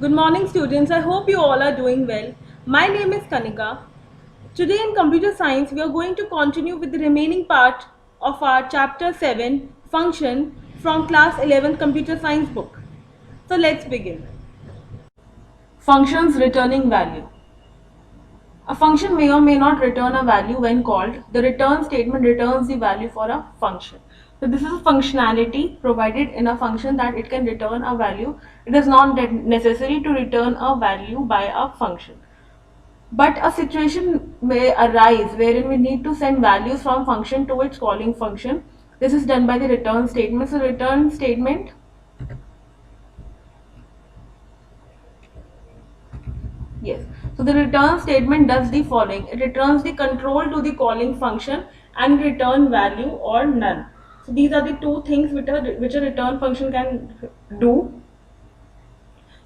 Good morning, students. I hope you all are doing well. My name is Kanika. Today in computer science, we are going to continue with the remaining part of our chapter 7 function from class 11 computer science book. So let's begin. Functions returning value. A function may or may not return a value when called. The return statement returns the value for a function. So this is a functionality provided in a function that it can return a value. It is not necessary to return a value by a function. But a situation may arise wherein we need to send values from function to its calling function. This is done by the return statement. So return statement, yes. So the return statement does the following. It returns the control to the calling function and return value or none. So these are the two things which a return function can do.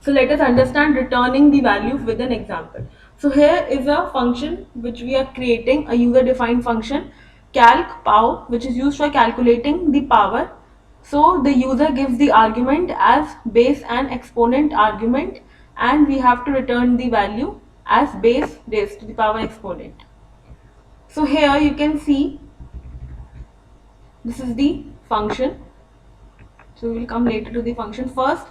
So let us understand returning the value with an example. So here is a function which we are creating, a user defined function calc pow, which is used for calculating the power. So the user gives the argument as base and exponent argument, and we have to return the value as base raised to the power exponent. So here you can see this is the function. So we will come later to the function. First,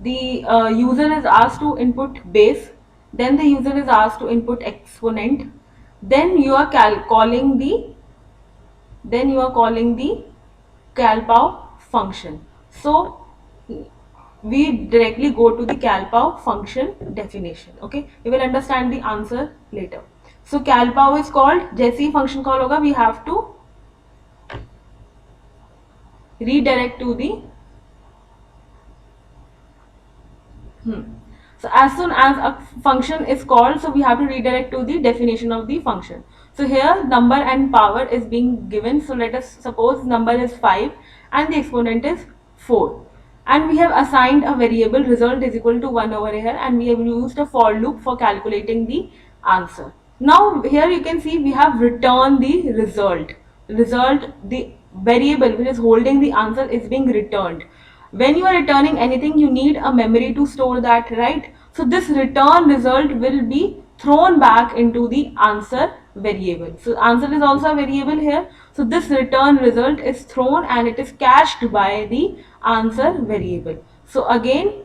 the user is asked to input base, then the user is asked to input exponent, then you are calling the calpow function. So we directly go to the calpow function definition. Okay, you will understand the answer later. So calpow is called, जैसे ही function call होगा, we have to redirect to the So as soon as a function is called, so we have to redirect to the definition of the function. So here number and power is being given. So let us suppose number is 5 and the exponent is 4. And we have assigned a variable result is equal to 1 over here, and we have used a for loop for calculating the answer. Now here you can see we have returned the result. The variable which is holding the answer is being returned. When you are returning anything, you need a memory to store that, right? So this return result will be thrown back into the answer variable. So answer is also a variable here. So this return result is thrown and it is cached by the answer variable. So again,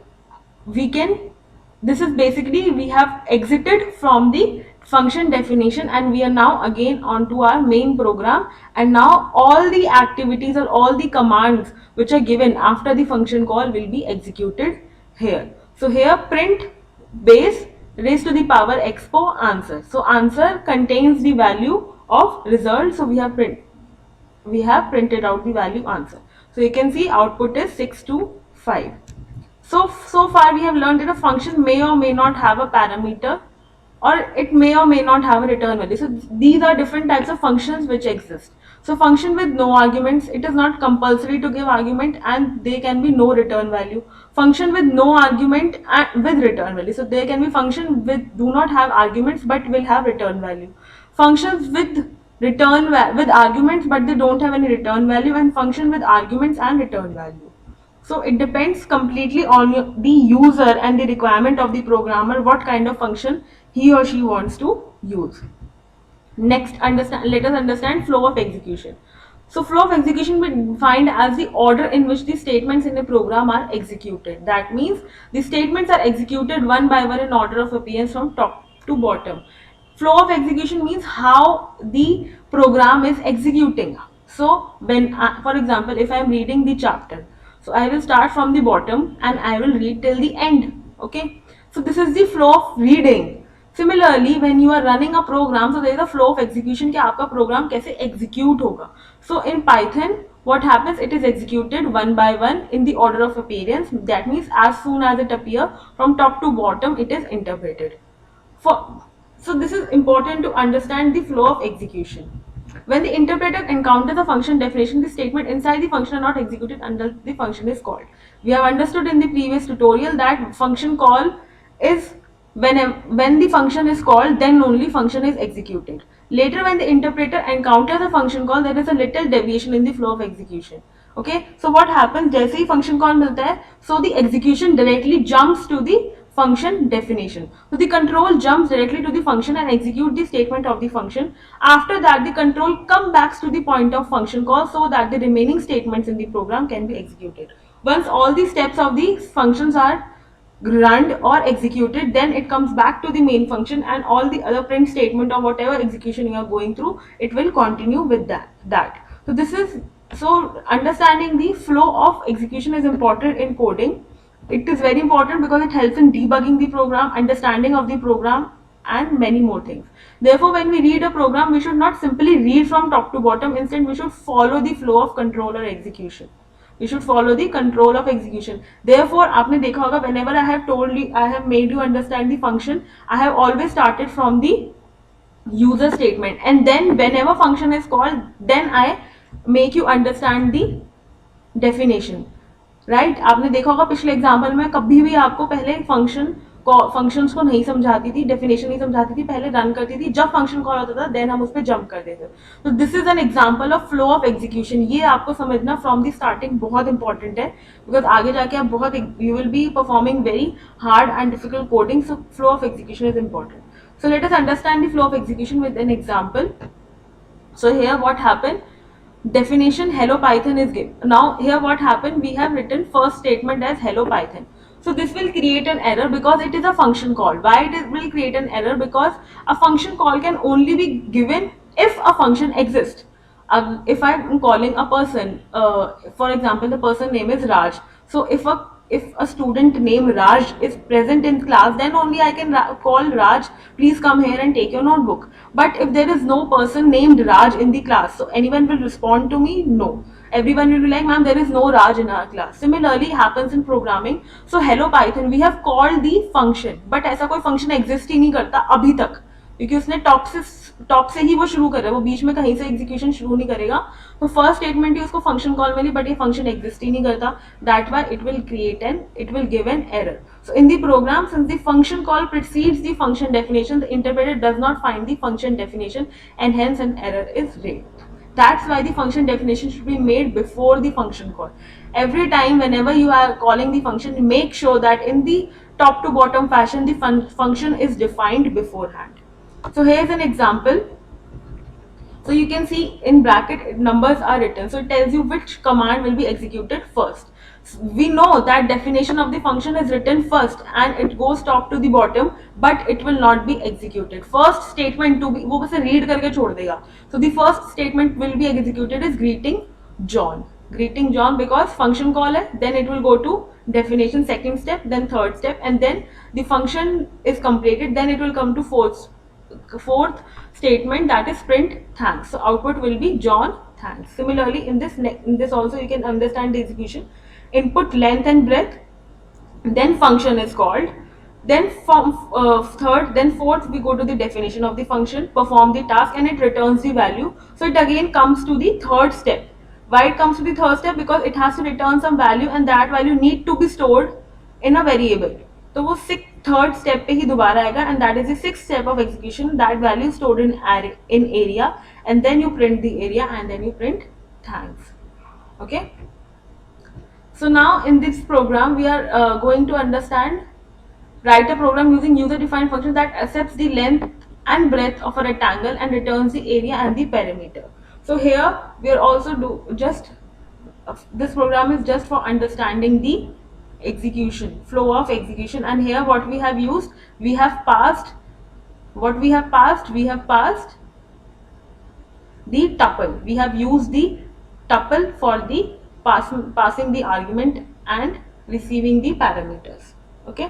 this is basically we have exited from the function definition and we are now again onto our main program, and now all the activities or all the commands which are given after the function call will be executed here. So here print base raised to the power expo answer. So answer contains the value of result. So we have printed out the value answer. So you can see output is 6 to 5. So far we have learned that a function may or may not have a parameter, or it may or may not have a return value. So these are different types of functions which exist. So function with no arguments, it is not compulsory to give argument and they can be no return value. Function with no argument and with return value. So there can be function with do not have arguments but will have return value. Functions with with arguments but they don't have any return value, and function with arguments and return value. So it depends completely on the user and the requirement of the programmer what kind of function he or she wants to use. Next, let us understand flow of execution. So flow of execution we defined as the order in which the statements in a program are executed. That means the statements are executed one by one in order of appearance from top to bottom. Flow of execution means how the program is executing. So when, for example, if I am reading the chapter, so I will start from the bottom and I will read till the end. Okay. So this is the flow of reading. Similarly, when you are running a program, so there is a flow of execution कि आपका program कैसे execute होगा. So in Python, what happens? It is executed one by one in the order of appearance. That means as soon as it appears from top to bottom, it is interpreted. So this is important to understand the flow of execution. When the interpreter encounters a function definition, the statement inside the function are not executed until the function is called. We have understood in the previous tutorial that function call is when the function is called, then only function is executed. Later, when the interpreter encounters a function call, there is a little deviation in the flow of execution. Okay, so what happens? जैसे ही function call मिलता है, so the execution directly jumps to the function definition. So the control jumps directly to the function and execute the statement of the function. After that, the control come back to the point of function call so that the remaining statements in the program can be executed. Once all the steps of the functions are run or executed, then it comes back to the main function, and all the other print statement or whatever execution you are going through, it will continue with that. So this is, so understanding the flow of execution is important in coding. It is very important because it helps in debugging the program, understanding of the program, and many more things. Therefore, when we read a program, we should not simply read from top to bottom. Instead, we should follow the flow of control or execution. We should follow the control of execution. Therefore, आपने देखा होगा, whenever I have told you, I have made you understand the function, I have always started from the user statement, and then whenever function is called, then I make you understand the definition. Right आपने देखा होगा पिछले example में कभी भी आपको पहले functions को नहीं समझाती थी, डेफिनेशन नहीं समझाती थी, पहले रन करती थी, जब फंक्शन कॉल होता था देन हम उस पर जंप कर देते। तो this is an example of flow of execution. ये आपको समझना फ्रॉम द स्टार्टिंग बहुत इंपॉर्टेंट है, बिकॉज आगे जाके आप बहुत, you will be performing very hard and difficult coding, so flow of execution is important. So let us understand the flow of execution with an example. So here what happened, definition hello python is given. Now here what happened, we have written first statement as hello python. So this will create an error because it is a function call. Why it will create an error? Because a function call can only be given if a function exists. If I am calling a person, for example the person name is Raj, so if a student named Raj is present in class, then only I can call Raj, please come here and take your notebook. But if there is no person named Raj in the class, so anyone will respond to me? No. Everyone will be like, ma'am, there is no Raj in our class. Similarly happens in programming. So hello python, we have called the function, but ऐसा कोई function exist ही नहीं करता अभी तक, क्योंकि उसने top से ही वो शुरू कर रहा है, वो बीच में कहीं से एग्जीक्यूशन शुरू नहीं करेगा. तो फर्स्ट स्टेटमेंट ही उसको फंक्शन कॉल मिली, बट ये फंक्शन एग्जिस्ट ही नहीं करता. That why it will give an error. So in the program, since the function call precedes the function definition, the interpreter does not find the function definition and hence an error is raised. That's why the function definition should be made before the function call. Every time whenever you are calling the function, make sure that in the top to bottom fashion the function is defined beforehand. So here's an example. So you can see in bracket numbers are written, so it tells you which command will be executed first. We know that definition of the function is written first and it goes top to the bottom, but it will not be executed. First statement to be, वो बस read करके छोड़ देगा. So the first statement will be executed is greeting John. Greeting John because function call है, then it will go to definition second step, then third step, and then the function is completed, then it will come to fourth statement, that is print thanks. So output will be John thanks. Similarly in this also you can understand the execution. Input length and breadth, then function is called, then from third, then fourth we go to the definition of the function, perform the task, and it returns the value. So it again comes to the third step. Why it comes to the third step? Because it has to return some value and that value need to be stored in a variable. तो वो third step पे ही दोबारा आएगा, and that is the sixth step of execution. That value stored in area, and then you print the area, and then you print thanks. Okay, so now in this program we are going to understand, write a program using user defined function that accepts the length and breadth of a rectangle and returns the area and the perimeter. So here we are also this program is just for understanding the execution, flow of execution. And here what we have used, we have passed the tuple. We have used the tuple for the passing the argument and receiving the parameters. Okay,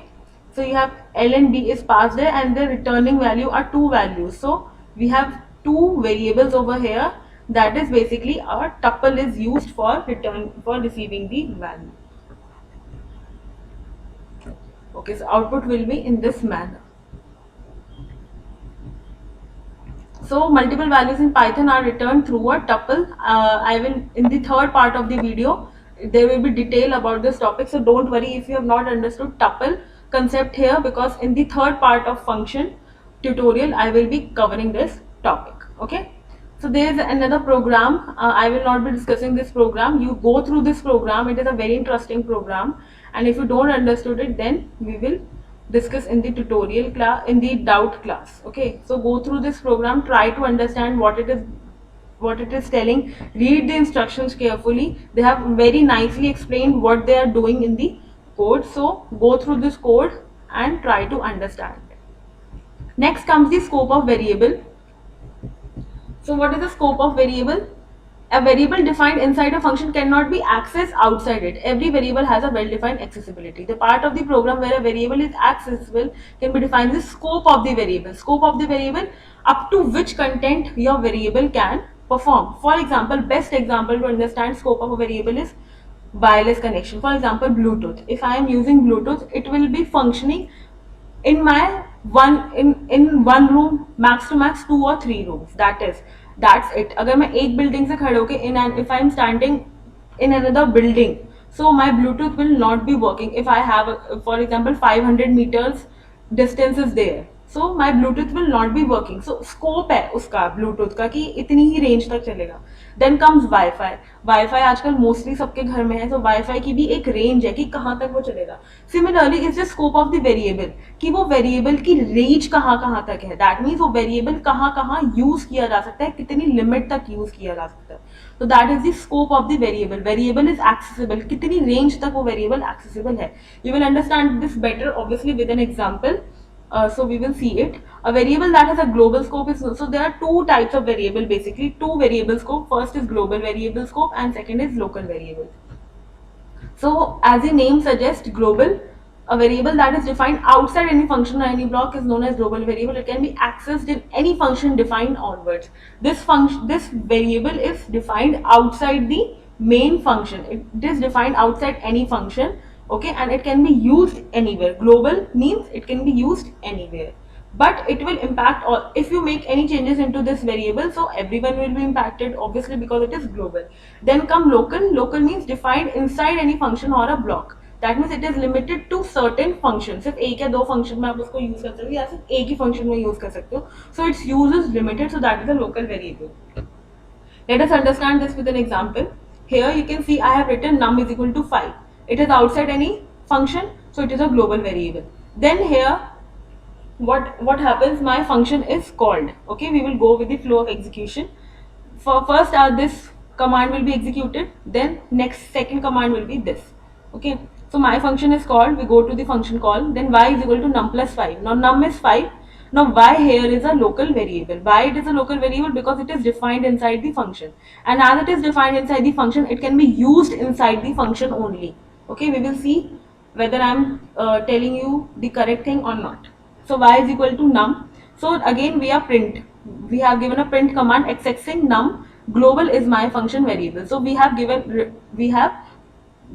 so you have L and B is passed there, and the returning value are two values. So we have two variables over here. That is basically our tuple is used for receiving the value. Okay, so output will be in this manner. So multiple values in Python are returned through a tuple. I will, in the third part of the video, there will be detail about this topic, so don't worry if you have not understood tuple concept here, because in the third part of function tutorial I will be covering this topic. Okay, so there is another program. I will not be discussing this program. You go through this program. It is a very interesting program, and if you don't understood it, then we will discuss in the tutorial class, in the doubt class. Okay, so go through this program, try to understand what it is telling, read the instructions carefully. They have very nicely explained what they are doing in the code, so go through this code and try to understand. Next comes the scope of variable. So what is the scope of variable? A variable defined inside a function cannot be accessed outside it. Every variable has a well-defined accessibility. The part of the program where a variable is accessible can be defined as the scope of the variable. Scope of the variable, up to which content your variable can perform. For example, best example to understand scope of a variable is wireless connection. For example, Bluetooth. If I am using Bluetooth, it will be functioning in my in one room, max to max 2 or 3 rooms. That's it. अगर मैं एक building से खड़े होके if I'm standing in another building, so my Bluetooth will not be working. If I have for example 500 meters distance is there, so my Bluetooth will not be working. So scope है उसका Bluetooth का कि इतनी ही range तक चलेगा. Then comes Wi-Fi. Wi-Fi आजकल mostly सबके घर में है, so Wi-Fi की भी एक range है कि कहाँ तक वो चलेगा. Similarly is the scope of the variable कि वो variable की range कहाँ तक है. That means वो variable कहाँ use किया जा सकता है, कितनी limit तक use किया जा सकता है. So that is the scope of the variable. Variable is accessible. कितनी range तक वो variable accessible है. You will understand this better obviously with an example. So we will see it. A variable that has a global scope is, so there are two types of variable, basically two variable scope. First is global variable scope and second is local variable. So as the name suggests, global, a variable that is defined outside any function or any block is known as global variable. It can be accessed in any function defined onwards. This variable is defined outside the main function. It is defined outside any function. Okay, and it can be used anywhere. Global means it can be used anywhere, but it will impact all. If you make any changes into this variable, so everyone will be impacted obviously because it is global. Then come local. Local means defined inside any function or a block. That means it is limited to certain functions. सिर्फ एक या दो function में आप उसको use कर सकते हो या सिर्फ एक ही function में use कर सकते हो. So its use is limited. So that is a local variable. Let us understand this with an example. Here you can see I have written num is equal to 5. It is outside any function, so it is a global variable. Then here what happens, my function is called. Okay, we will go with the flow of execution. For first this command will be executed, then second command will be this. Okay, so my function is called, we go to the function call, then y is equal to num plus 5. Now num is 5. Now y here is a local variable. Why it is a local variable? Because it is defined inside the function, and as it is defined inside the function, it can be used inside the function only. Okay, we will see whether I am telling you the correct thing or not. So y is equal to num. So again we have given a print command accessing num. Global is my function variable. So we have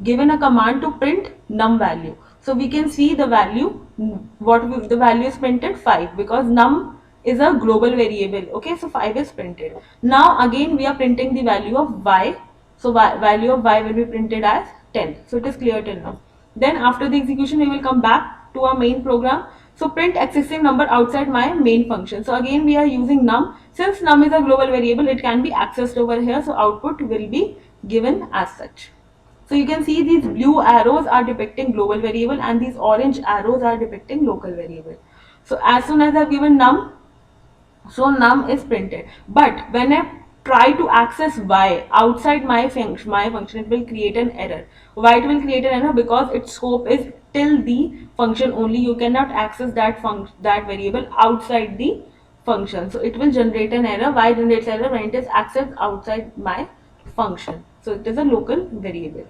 given a command to print num value. So we can see the value, the value is printed 5 because num is a global variable. Okay, so 5 is printed. Now again we are printing the value of y. So value of y will be printed as 10. So it is clear till now. Then after the execution we will come back to our main program. So print accessing number outside my main function. So again we are using num. Since num is a global variable, it can be accessed over here. So output will be given as such. So you can see these blue arrows are depicting global variable and these orange arrows are depicting local variable. So as soon as I have given num, so num is printed. But when I try to access y outside my function, it will create an error. Why it will create an error? Because its scope is till the function only. You cannot access that variable outside the function. So it will generate an error. Why generates error? When it is accessed outside my function. So it is a local variable.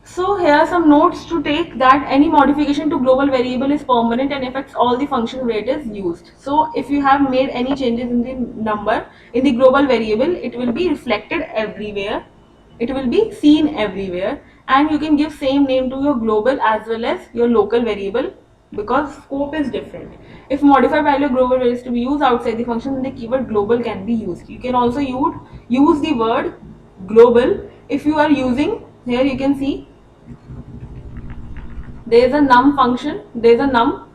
So here are some notes to take, that any modification to global variable is permanent and affects all the function where it is used. So if you have made any changes in the number in the global variable, it will be reflected everywhere. It will be seen everywhere, and you can give same name to your global as well as your local variable because scope is different. If modified value global is to be used outside the function, then the keyword global can be used. You can also use the word global if you are using, here you can see there is a num function, there is a num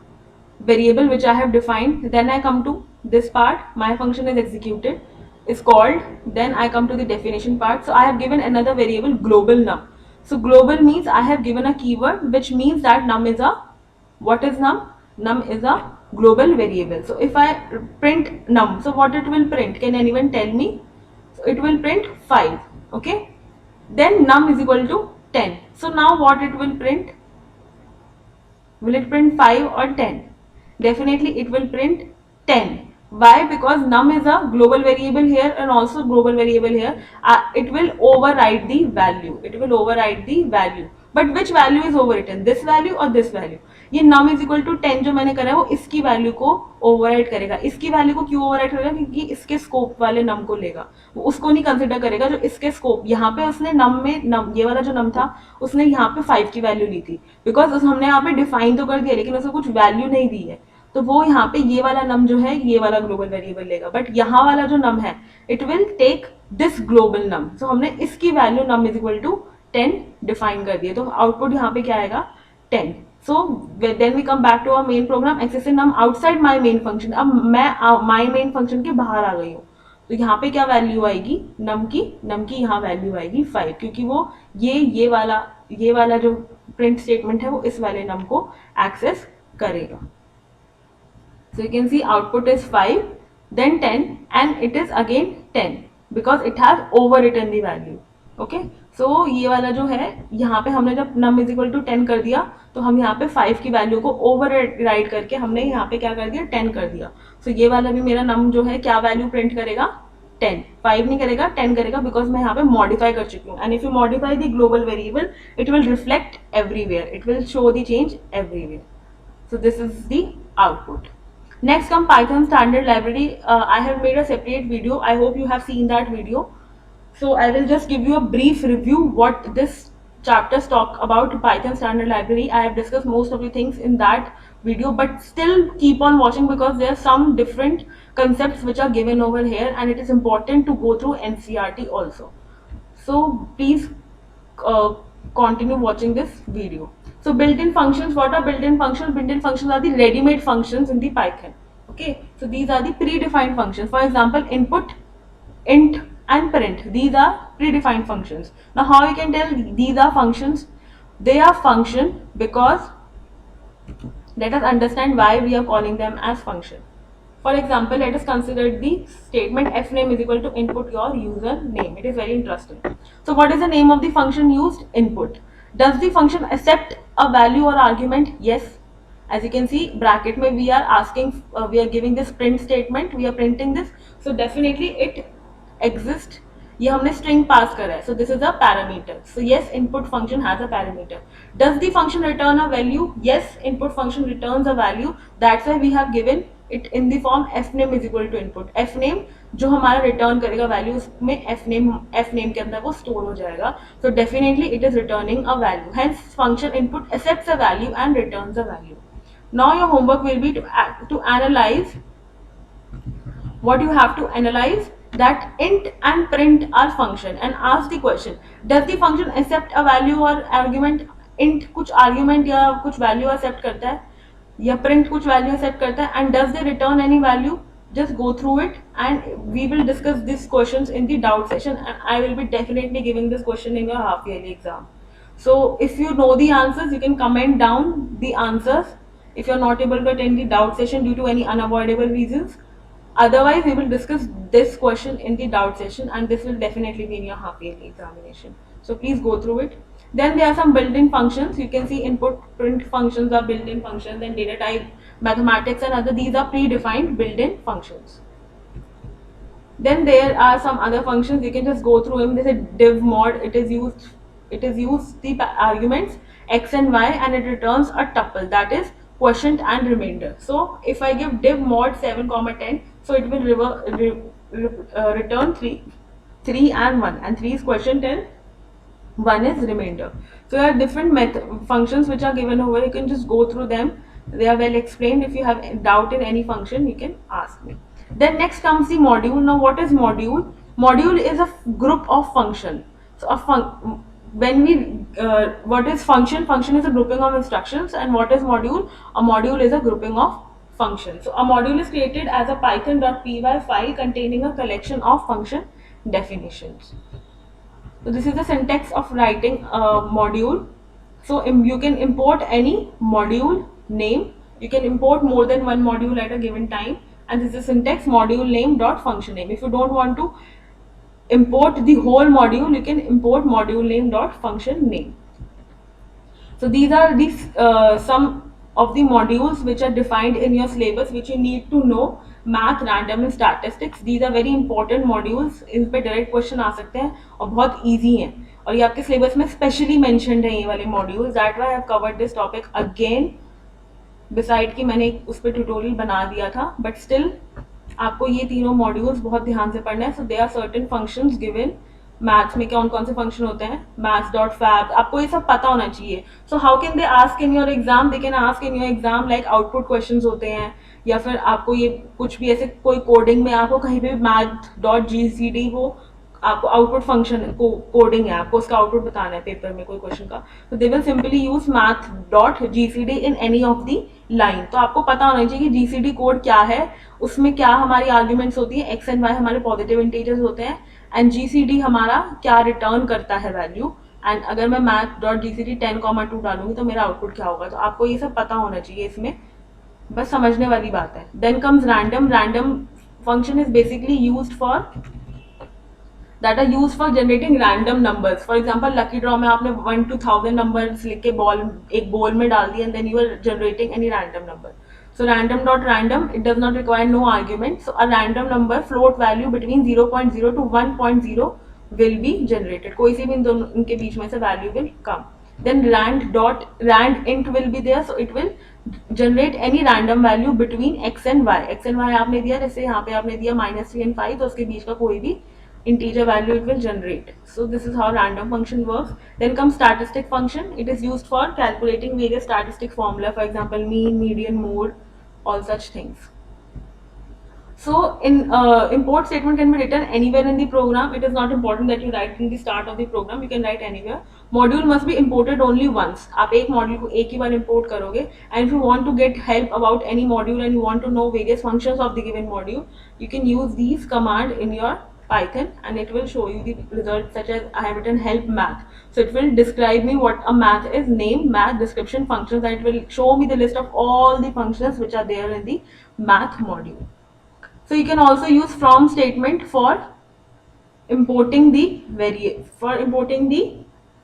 variable which I have defined. Then I come to this part, my function is executed, is called, then I come to the definition part. So I have given another variable global num. So global means I have given a keyword which means that num is a What is num? Num is a global variable. So if I print num, so what it will print? Can anyone tell me? So it will print 5. Okay. Then num is equal to 10. So now what it will print? Will it print 5 or 10? Definitely it will print 10. Why? Because num is a global variable here and also global variable here. It will override the value. It will override the value. But which value is overwritten? This value or this value? ये num is equal to 10 जो मैंने करा है वो इसकी value को override करेगा. इसकी वैल्यू को क्यों ओवरराइड करेगा? क्योंकि इसके स्कोप वाले नम को लेगा, वो उसको नहीं कंसिडर करेगा जो इसके स्कोप. यहाँ पे उसने नम में नम ये वाला जो नम था उसने यहाँ पे 5 की वैल्यू ली थी, बिकॉज हमने यहाँ पे डिफाइन तो कर दिया लेकिन उसको कुछ वैल्यू नहीं दी है, तो वो यहाँ पे ये वाला नम जो है ये वाला ग्लोबल वेरिएबल लेगा. बट यहाँ वाला जो नम है it will take this global num. So हमने इसकी value num is equal to 10 define कर दिया, तो आउटपुट यहाँ पे क्या आएगा? 10. So then we come back to our main program. accessing num outside my main function. अब मैं my main function के बाहर आ गई हूँ, तो यहाँ पे क्या वैल्यू आएगी? नम की यहाँ वैल्यू आएगी 5, क्योंकि वो ये वाला जो प्रिंट स्टेटमेंट है वो इस वाले नम को एक्सेस करेगा. So you can see output is 5, then 10, and it is again 10 because it has overwritten the value. Okay. So ये वाला जो है यहाँ पे हमने जब num इज इक्वल टू 10 कर दिया तो हम यहाँ पे 5 की वैल्यू को ओवरराइड करके हमने यहाँ पे क्या कर दिया? 10 कर दिया. सो ये वाला भी मेरा num जो है क्या वैल्यू प्रिंट करेगा? 10. 5 नहीं करेगा, 10 करेगा, बिकॉज मैं यहाँ पे मॉडिफाई कर चुकी हूँ. And if you modify the global variable it will reflect everywhere, it will show the change everywhere. So this is the output. Next come Python standard library. I have made a separate video. I hope you have seen that video. So I will just give you a brief review what this chapters talk about Python standard library. I have discussed most of the things in that video, but still keep on watching because there are some different concepts which are given over here and it is important to go through NCERT also. So please continue watching this video. So built-in functions. What are built-in functions? Built-in functions are the ready-made functions in the Python. Okay, so these are the predefined functions. For example, input, int, and print. These are predefined functions. Now, how you can tell these are functions? They are function because let us understand why we are calling them as function. For example, let us consider the statement fname is equal to input your user name. It is very interesting. So what is the name of the function used? Input. Does the function accept a value or argument? Yes. As you can see, bracket mein we are asking, we are giving this print statement, we are printing this. So definitely it exists. ये हमने string pass करा है. So this is a parameter. So yes, input function has a parameter. Does the function return a value? Yes, input function returns a value. That's why we have given it in the form fname is equal to input. fname जो हमारा return करेगा value उसमें fname के अंदर वो store हो जाएगा. So definitely it is returning a value. Hence function input accepts a value and returns a value. Now your homework will be to analyze. What you have to analyze that int and print are function and ask the question, does the function accept a value or argument? int कुछ argument या कुछ value accept करता है या print कुछ value accept करता है, and does they return any value? Just go through it and we will discuss these questions in the doubt session, and I will be definitely giving this question in your half yearly exam. So if you know the answers, you can comment down the answers if you are not able to attend the doubt session due to any unavoidable reasons. Otherwise, we will discuss this question in the doubt session and this will definitely be in your half yearly examination. So please go through it. Then there are some built-in functions. You can see input, print functions are built-in functions, then data type, mathematics and other. These are predefined built-in functions. Then there are some other functions. You can just go through them. There's a div mod. It is used the arguments x and y and it returns a tuple, that is quotient and remainder. So if I give div mod 7, 10, so it will return 3 and 1, and 3 is quotient and 1 is remainder. So there are different functions which are given over. You can just go through them. They are well explained. If you have doubt in any function, you can ask me. Then next comes the module. Now what is module? Module is a group of function. So when we what is function? Function is a grouping of instructions, and what is module? A module is a grouping of functions. So a module is created as a python.py file containing a collection of function definitions. So this is the syntax of writing a module. So you can import any module name. You can import more than one module at a given time, and this is syntax module name dot function name. If you don't want to import the whole module, you can import module name dot function name. So these are some of the modules which are defined in your syllabus which you need to know. Math, random and statistics, these are very important modules. इन पे direct question आ सकते हैं और बहुत easy हैं, और ये आपके syllabus में specially mentioned है ये वाले modules. That why I have covered this topic again. Beside कि मैंने उस पर tutorial बना दिया था, but still आपको ये तीनों modules बहुत ध्यान से पढ़ना है. So there are certain functions given. Maths में कौन कौन से फंक्शन होते हैं, मैथ्स डॉट फैक्ट, आपको ये सब पता होना चाहिए. So how can they ask in your exam, they can ask in your exam like output questions होते हैं, या फिर आपको ये कुछ भी ऐसे कोई कोडिंग में आपको कहीं पे मैथ डॉट GCD हो, आपको आउटपुट फंक्शन को कोडिंग है, आपको उसका आउटपुट बताना है पेपर में कोई क्वेश्चन का, तो they will simply use math dot GCD in any of the line. तो आपको पता होना चाहिए कि GCD कोड क्या है, उसमें क्या हमारी आर्ग्यूमेंट्स होती है, एक्स एंड वाई हमारे पॉजिटिव इंटीजर्स होते हैं, एंड GCD हमारा क्या रिटर्न करता है वैल्यू, एंड अगर मैं मैथ डॉट GCD 10,2 डालूंगी तो मेरा आउटपुट क्या होगा. तो आपको ये सब पता होना चाहिए, इसमें बस समझने वाली बात है. Then comes random. Random function is basically used for that are used for generating random numbers. For example, lucky draw में आपने 1 to 1000 numbers लिख के एक बॉल में डाल दिया, and then you are generating any random number. So random dot random, it does not require no argument. So a random number float value between 0.0 to 1.0 will be generated. कोई सी भी इनके बीच में से value will come. Then rand int will be there, so it will generate any random value between x and y. x and y आपने दिया, जैसे यहाँ पे आपने दिया -3 and 5, तो उसके बीच का कोई भी integer value it will generate. So this is how random function works. Then comes statistic function. It is used for calculating various statistic formula, for example mean, median, mode, all such things. So in import statement can be written anywhere in the program. It is not important that you write in the start of the program, you can write anywhere. Module must be imported only once. आप एक module को एक ही बार import करोगे, and if you want to get help about any module and you want to know various functions of the given module, you can use these command in your Python, and it will show you the results, such as I have written help math. So it will describe me what a math is, name, math, description, functions, and it will show me the list of all the functions which are there in the math module. So you can also use from statement for importing the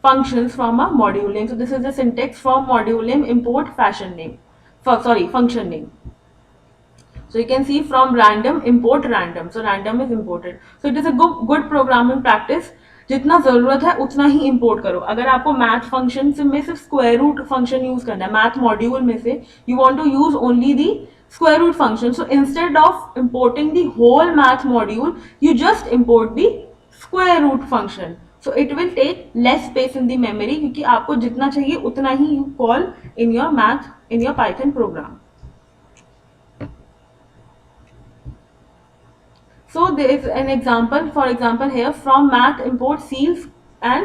functions from a module name. So this is the syntax from module name import function name. So you can see from random import random. So random is imported. So it is a good programming practice. जितना जरूरत है उतना ही import करो. अगर आपको math function में सिर्फ square root function use करना है, मैथ मॉड्यूल में से you want to use only the square root function, so instead of importing the whole math module, you just import the square root function. So it will take less space in the memory, क्योंकि आपको जितना चाहिए उतना ही you call in your Python program. So there is an example, for example here from math import seals and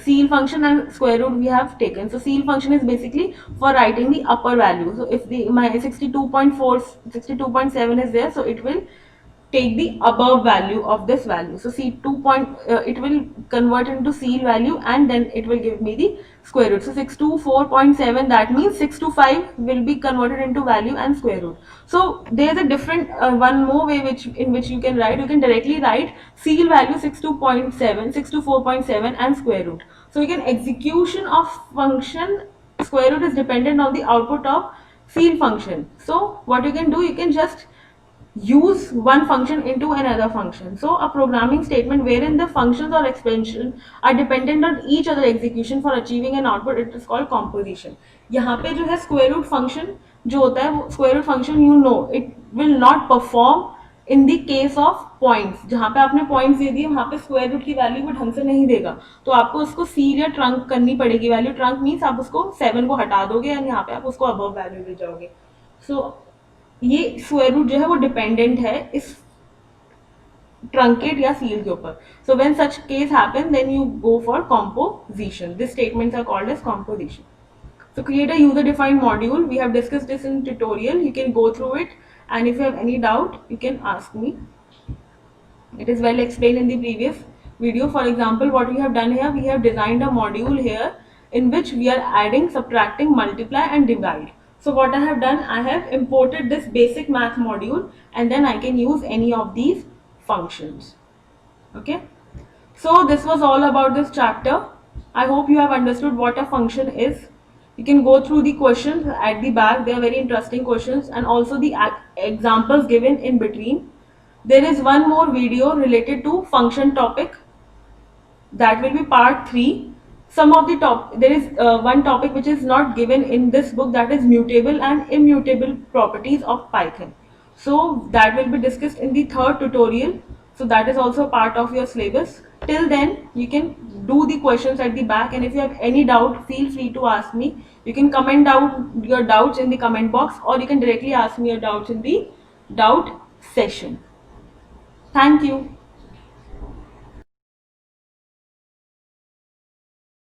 seal function and square root we have taken. So seal function is basically for writing the upper value. So if my 62.7 is there, so it will take the above value of this value. So it will convert into seal value, and then it will give me the square root. So 624.7, that means 6 to 5 will be converted into value and square root. So there is a different one more way in which you can write. You can directly write seal value 62.7, 624.7 and square root. So you can execution of function square root is dependent on the output of seal function. So what you can do, you can just use one function into another function. So a programming statement wherein the functions or expansion are dependent on each other execution for achieving an output, it is called composition. यहाँ पे जो है square root function जो होता है, वो square root function you know it will not perform in the case of points. जहाँ पे आपने points दे दिए वहाँ पे square root की वैल्यू वो ढंग से नहीं देगा, तो आपको उसको seal या trunk करनी पड़ेगी वैल्यू. trunk means आप उसको 7 को हटा दोगे और यहाँ पे आप उसको above वैल्यू ले जाओगे. So ये स्क्वायर रूट जो है वो डिपेंडेंट है इस ट्रंकेट या सील के ऊपर. So when such case happen then you go for composition. This statements are called as composition. So create a user defined module. We have discussed this in tutorial. You can go through it, and if you have any doubt you can ask me. It is well explained in the previous video. For example, what we have done here, we have designed a module here in which we are adding, subtracting, multiply and divide. So what I have done, I have imported this basic math module, and then I can use any of these functions. Okay. So this was all about this chapter. I hope you have understood what a function is. You can go through the questions at the back. They are very interesting questions, and also the examples given in between. There is one more video related to function topic. That will be part 3. Some of the there is one topic which is not given in this book, that is mutable and immutable properties of Python. So that will be discussed in the third tutorial. So that is also part of your syllabus. Till then, you can do the questions at the back, and if you have any doubt, feel free to ask me. You can comment down your doubts in the comment box, or you can directly ask me your doubts in the doubt session. Thank you.